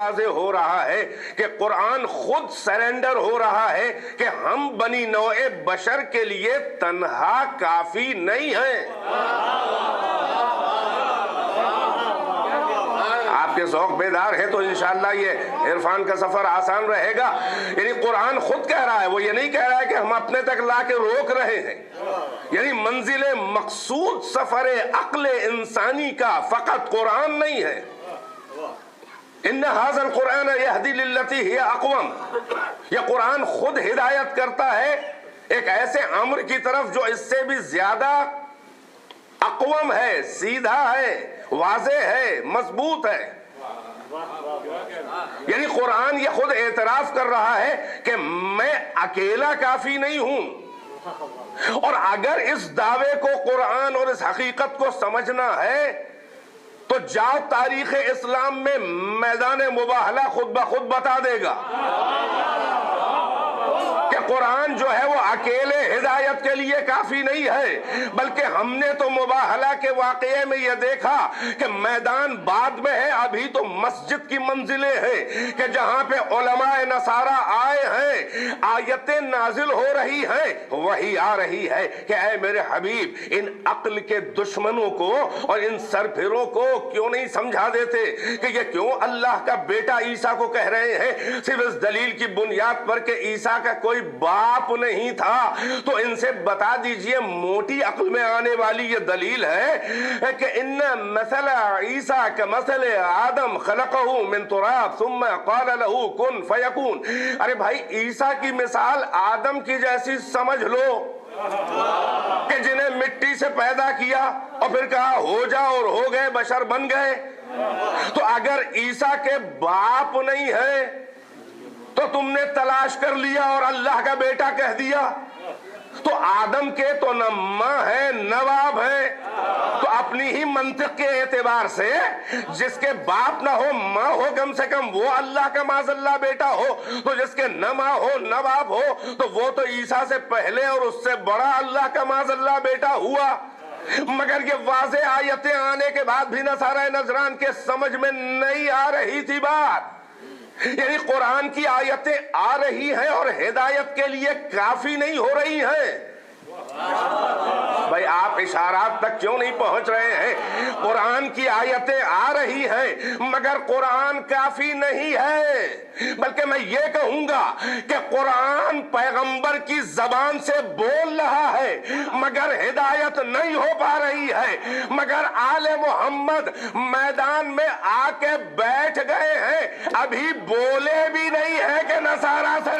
واضح ہو رہا ہے کہ قرآن خود سرنڈر ہو رہا ہے کہ ہم بنی نوع بشر کے لیے تنہا کافی نہیں ہیں۔ آپ کے ذوق بیدار ہے تو انشاءاللہ یہ عرفان کا سفر آسان رہے گا۔ یعنی قرآن خود کہہ رہا ہے، وہ یہ نہیں کہہ رہا ہے کہ ہم اپنے تک لا کے روک رہے ہیں۔ یعنی منزل مقصود سفر عقل انسانی کا فقط قرآن نہیں ہے۔ ان ھذا القرآن یہدی للتی ہی اقوم، یہ قرآن خود ہدایت کرتا ہے ایک ایسے امر کی طرف جو اس سے بھی زیادہ اقوم ہے، سیدھا ہے، واضح ہے، مضبوط ہے۔ یعنی قرآن یہ خود اعتراف کر رہا ہے کہ میں اکیلا کافی نہیں ہوں، اور اگر اس دعوے کو قرآن اور اس حقیقت کو سمجھنا ہے تو جاؤ تاریخ اسلام میں میدان مباہلہ خود بخود بتا دے گا کہ قرآن جو ہے وہ اکیلے ہدایت کے لیے کافی نہیں ہے، بلکہ ہم نے تو مباہلہ کے واقعے میں یہ دیکھا کہ میدان بعد میں ہے، ابھی تو مسجد کی منزلیں ہیں کہ جہاں پہ علماء نصارہ آئے ہیں، آیتیں نازل ہو رہی ہیں، وہی آ رہی ہے کہ اے میرے حبیب ان عقل کے دشمنوں کو اور ان سرپھروں کو کیوں نہیں سمجھا دیتے کہ یہ کیوں اللہ کا بیٹا عیسیٰ کو کہہ رہے ہیں، صرف اس دلیل کی بنیاد پر کہ عیسیٰ کا کوئی باپ نہیں تھا۔ تو ان سے بتا دیجئے موٹی عقل میں آنے والی یہ دلیل ہے کہ ان مثل عیسیٰ کمثل آدم خلقہ من تراب ثم قال له کن فیکون۔ ارے بھائی عیسیٰ کی مثال آدم کی جیسی سمجھ لو کہ جنہیں مٹی سے پیدا کیا اور پھر کہا ہو جا اور ہو گئے، بشر بن گئے۔ تو اگر عیسیٰ کے باپ نہیں ہے تو تم نے تلاش کر لیا اور اللہ کا بیٹا کہہ دیا، تو آدم کے تو نہ ماں ہے نہ باپ ہے، تو اپنی ہی منطق کے اعتبار سے جس کے باپ نہ ہو ماں ہو کم سے کم وہ اللہ کا معاذ اللہ بیٹا ہو، تو جس کے نہ ماں ہو نہ باپ ہو تو وہ تو عیسیٰ سے پہلے اور اس سے بڑا اللہ کا معاذ اللہ بیٹا ہوا۔ مگر یہ واضح آیتیں آنے کے بعد بھی نصارہ نجران کے سمجھ میں نہیں آ رہی تھی بات۔ یعنی قرآن کی آیتیں آ رہی ہیں اور ہدایت کے لیے کافی نہیں ہو رہی ہیں۔ بھائی آپ اشارات تک کیوں نہیں پہنچ رہے ہیں؟ قرآن کی آیتیں آ رہی ہیں مگر قرآن کافی نہیں ہے، بلکہ میں یہ کہوں گا کہ قرآن پیغمبر کی زبان سے بول رہا ہے مگر ہدایت نہیں ہو پا رہی ہے، مگر آل محمد میدان میں آ کے بیٹھ گئے ہیں، ابھی بولے بھی نہیں ہے کہ نصارہ سے